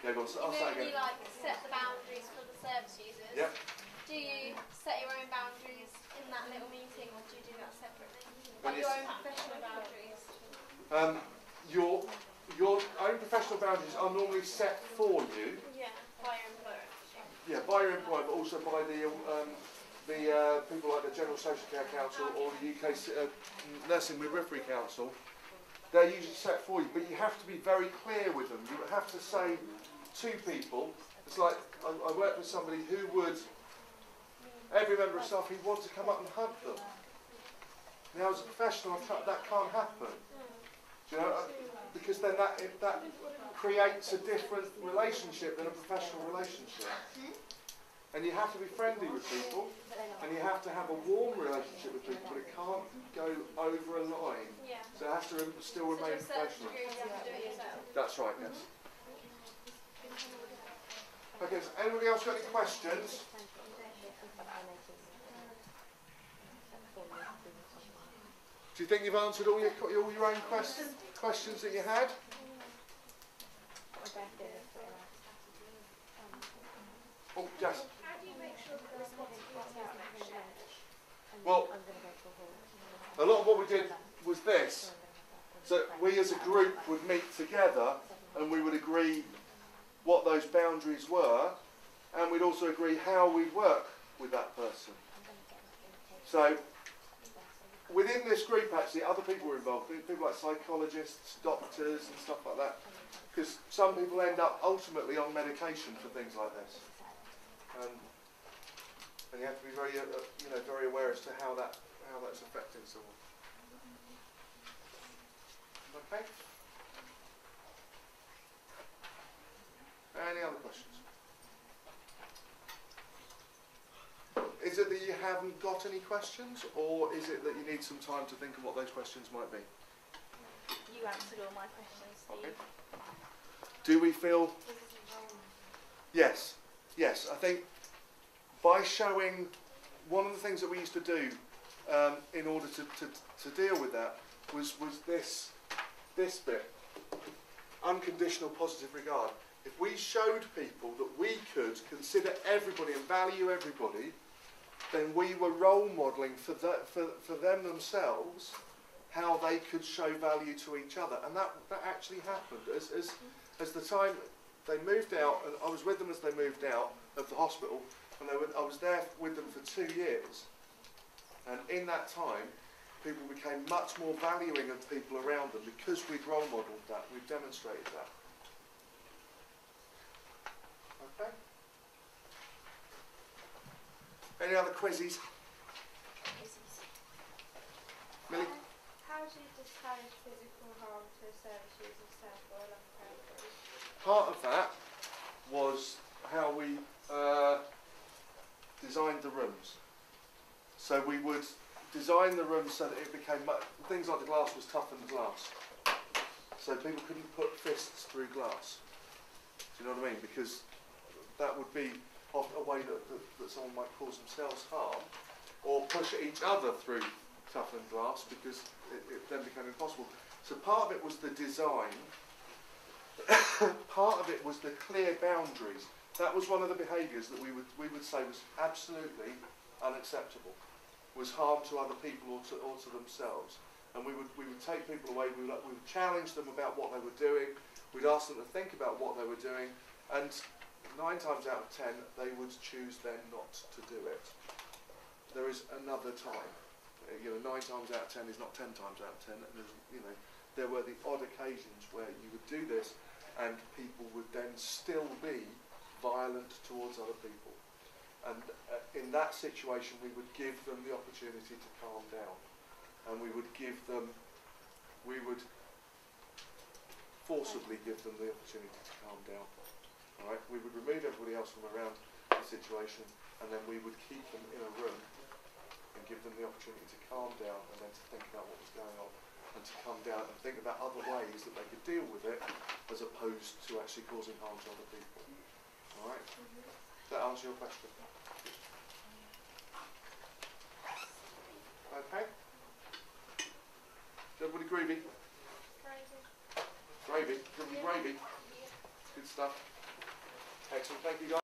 Okay, well, I'll say again. You like set the boundaries for the service users. Yep. Do you set your own boundaries in that little meeting, or do you do that separately? When Like your own professional boundaries? Your own professional boundaries are normally set for you. Yeah, by your employer. Yeah, by your employer, but also by the people like the General Social Care Council or the UK Nursing Midwifery Council. They're usually set for you, but you have to be very clear with them. You have to say to people, it's like I worked with somebody who would, every member of staff, he'd want to come up and hug them. Now, as a professional, that can't happen. Do you know, because then that creates a different relationship than a professional relationship. And you have to be friendly with people, and you have to have a warm relationship with people, but it can't go over a line. Yeah. So it has to still remain professional. You have to do it yourself. That's right, yes. Okay, so anybody else got any questions? Do you think you've answered all your own questions that you had? Oh, Jess. How do you make sure that the responsibility is shared? Well, a lot of what we did was this. So we as a group would meet together and we would agree what those boundaries were, and we'd also agree how we'd work with that person. So within this group, actually, other people were involved, people like psychologists, doctors and stuff like that, because some people end up ultimately on medication for things like this. And you have to be very, very aware as to how that's affecting someone. Okay. Any other questions? Is it that you haven't got any questions, or is it that you need some time to think of what those questions might be? You answered all my questions, Steve. Okay. Do we feel? Yes. Yes, I think by showing, one of the things that we used to do in order to deal with that was this bit, unconditional positive regard. If we showed people that we could consider everybody and value everybody, then we were role modelling for them themselves how they could show value to each other, and that actually happened as the time they moved out, and I was with them as they moved out of the hospital, and I was there with them for 2 years, and in that time people became much more valuing of people around them because we'd role modelled that, we'd demonstrated that. Okay. Any other quizzes? Millie? How do you discourage physical harm to service users, staff, or employees? Part of that was how we designed the rooms. So we would design the rooms so that it became things like the glass was toughened glass, so people couldn't put fists through glass. Do you know what I mean? Because that would be a way that someone might cause themselves harm, or push each other through toughened glass, because it then became impossible. So part of it was the design. Part of it was the clear boundaries. That was one of the behaviours that we would say was absolutely unacceptable. Was harm to other people or to themselves. And we would take people away. We would challenge them about what they were doing. We'd ask them to think about what they were doing, and 9 times out of 10 they would choose then not to do it. There is another time. 9 times out of 10 is not 10 times out of 10. And there were the odd occasions where you would do this, and people would then still be violent towards other people. And in that situation, we would give them the opportunity to calm down, and we would forcibly give them the opportunity to calm down. All right, we would remove everybody else from around the situation, and then we would keep them in a room and give them the opportunity to calm down, and then to think about what was going on, and to come down and think about other ways that they could deal with it, as opposed to actually causing harm to other people. All right, does that answer your question? Okay. Is everybody groovy? Gravy. Gravy. Gravy. Good stuff. Excellent. Thank you, guys.